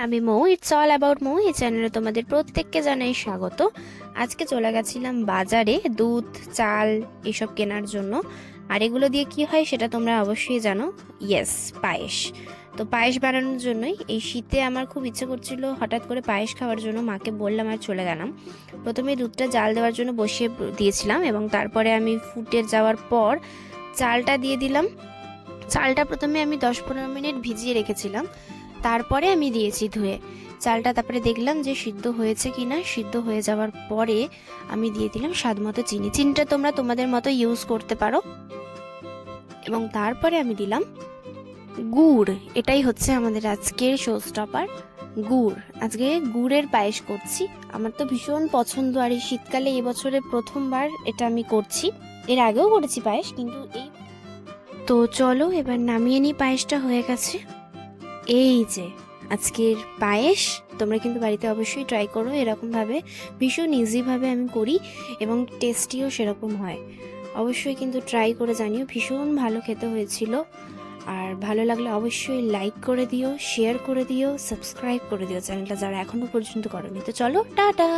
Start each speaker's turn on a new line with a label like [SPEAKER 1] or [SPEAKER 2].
[SPEAKER 1] আমি মৌ, it's all about মৌ। এই চ্যানেলে তোমাদের প্রত্যেককে জানাই স্বাগত। আজকে চলে গেছিলাম বাজারে দুধ, চাল এসব কেনার জন্য। আর এগুলো দিয়ে কি হয় সেটা তোমরা অবশ্যই জানো। ইয়েস, পায়েস। তো পায়েস বানানোর জন্যই এই শীতে আমার খুব ইচ্ছে করছিল হঠাৎ করে পায়েস খাওয়ার জন্য। মাকে বললাম আর চলে গেলাম। প্রথমে দুধটা জাল দেওয়ার জন্য বসিয়ে দিয়েছিলাম এবং তারপরে আমি ফুটে যাওয়ার পর চালটা দিয়ে দিলাম। চালটা প্রথমে আমি 10-15 মিনিট ভিজিয়ে রেখেছিলাম, তারপরে আমি দিয়েছি ধুয়ে চালটা। তারপরে দেখলাম যে সিদ্ধ হয়েছে কিনা। সিদ্ধ হয়ে যাওয়ার পরে আমি দিয়ে দিলাম স্বাদ মতো চিনি। চিনিটা তোমরা তোমাদের মতো ইউজ করতে পারো। এবং তারপরে আমি দিলাম গুড়। এটাই হচ্ছে আমাদের আজকের শো স্টপার, গুড়। আজকে গুড়ের পায়েস করছি। আমার তো ভীষণ পছন্দ, আর এই শীতকালে এবছরে প্রথমবার এটা আমি করছি। এর আগেও করেছি পায়েস, কিন্তু তো চলো এবার নামিয়ে নিই। পায়েসটা হয়ে গেছে। এই যে আজকের পায়েস। তোমরা কিন্তু বাড়িতে অবশ্যই ট্রাই করো এরকমভাবে। ভীষণ ইজিভাবে আমি করি এবং টেস্টিও সেরকম হয়। অবশ্যই কিন্তু ট্রাই করে জানিও, ভীষণ ভালো খেতে হয়েছিল। আর ভালো লাগলে অবশ্যই লাইক করে দিও, শেয়ার করে দিও, সাবস্ক্রাইব করে দিও চ্যানেলটা যারা এখনো পর্যন্ত করোনি। তো চলো, টাটা।